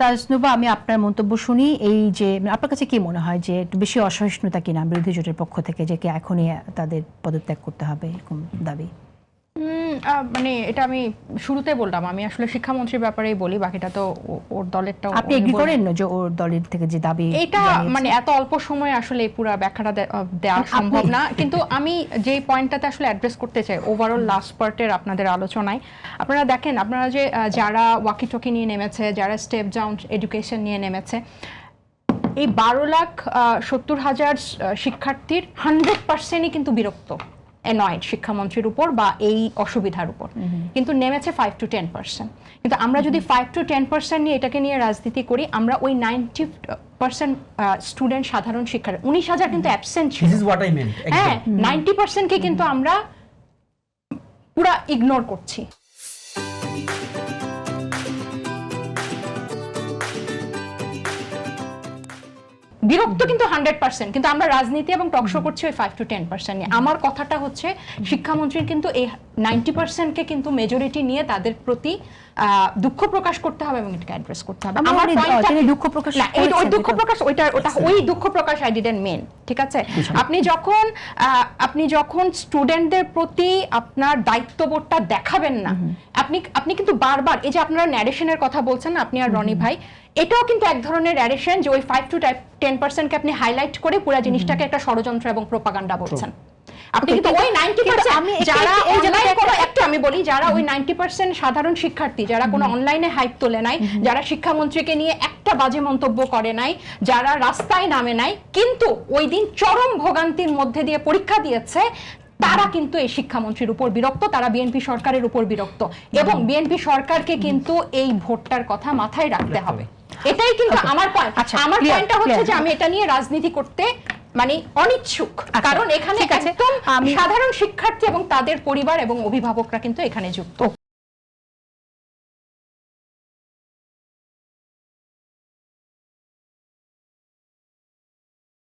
তাজনুবা, আমি আপনার মন্তব্য শুনি। এই যে আপনার কাছে কি মনে হয় যে একটু বেশি অসহিষ্ণুতা কিনা বিরোধী জোটের পক্ষ থেকে, যে কি এখনই তাদের পদত্যাগ করতে হবে এরকম দাবি? মানে এটা আমি শুরুতে বললাম, আমি আসলে শিক্ষামন্ত্রীর ব্যাপারেই বলি, বাকিটা তো ওর দলেরটাও। আপনি এগ্রি করেন না যে ওর দলের থেকে যে দাবি এটা মানে এত অল্প সময় আসলে পুরো ব্যাখ্যাটা দেওয়া সম্ভব না, কিন্তু আমি যে পয়েন্টটাতে আসলে অ্যাড্রেস করতে চাই ওভারঅল লাস্ট পার্টের আপনাদের আলোচনায়, আপনারা দেখেন, আপনারা যে যারা ওয়াকি টকি নিয়ে নেমেছে, যারা স্টেপ ডাউন এডুকেশন নিয়ে নেমেছে, এই 12,70,000 শিক্ষার্থীর 100%ই কিন্তু বিরক্ত, অ্যানয়েড শিক্ষামন্ত্রীর উপর বা এই অসুবিধার উপর, কিন্তু নেমেছে 5 to 10%। কিন্তু আমরা যদি 5 to 10% নিয়ে এটাকে নিয়ে রাজনীতি করি, আমরা ওই 90% স্টুডেন্ট, সাধারণ শিক্ষার্থী, 19,000 কিন্তু অ্যাবসেন্ট ছিল। হ্যাঁ, 90%কে কিন্তু আমরা পুরা ইগনোর করছি। বিরক্ত কিন্তু 100%, কিন্তু আমরা রাজনীতি এবং টকশো করছি ওই 5 to 10% নিয়ে। আমার কথাটা হচ্ছে শিক্ষামন্ত্রীর কিন্তু এই 90%কে কিন্তু মেজরিটি নিয়ে তাদের প্রতি দুঃখ প্রকাশ করতে হবে এবং এটাকে অ্যাড্রেস করতে হবে। আমার পয়েন্টটা দুঃখ প্রকাশ, ওই দুঃখ প্রকাশ, ওই দুঃখ প্রকাশ আই ডিডন্ট মেন, ঠিক আছে? আপনি যখন স্টুডেন্টদের প্রতি আপনার দায়িত্ববোধটা দেখাবেন না, আপনি কিন্তু বারবার এই যে আপনারা ন্যারেশনের কথা বলছেন না, আপনি আর রনি ভাই, এটাও কিন্তু এক ধরনের ন্যারেশন, যে ওই 5 to 10%কে আপনি হাইলাইট করে পুরো জিনিসটাকে একটা ষড়যন্ত্র এবং প্রোপাগান্ডা বলছেন। আপনি কিন্তু ওই 90% যারা অনলাইন কোনো একটা, আমি বলি, যারা ওই 90% সাধারণ শিক্ষার্থী, যারা কোনো অনলাইনে হাইপ তোলে নাই, যারা শিক্ষামন্ত্রীকে নিয়ে একটা বাজে মন্তব্য করে নাই, যারা রাস্তায় নামে নাই, কিন্তু ওই দিন চরম ভোগান্তির মধ্যে দিয়ে পরীক্ষা দিয়েছে, তারা কিন্তু এই শিক্ষামন্ত্রীর উপর বিরক্ত, তারা বিএনপি সরকারের উপর বিরক্ত, এবং বিএনপি সরকারকে কিন্তু এই ভোটটার কথা মাথায় রাখতে হবে। এটাই কিন্তু আমার পয়েন্ট। আমার পয়েন্টটা হচ্ছে যে আমি এটা নিয়ে রাজনীতি করতে মানে অনিচ্ছুক, কারণ এখানে একদম সাধারণ শিক্ষার্থী এবং তাদের পরিবার এবং অভিভাবকরা কিন্তু এখানে যুক্ত।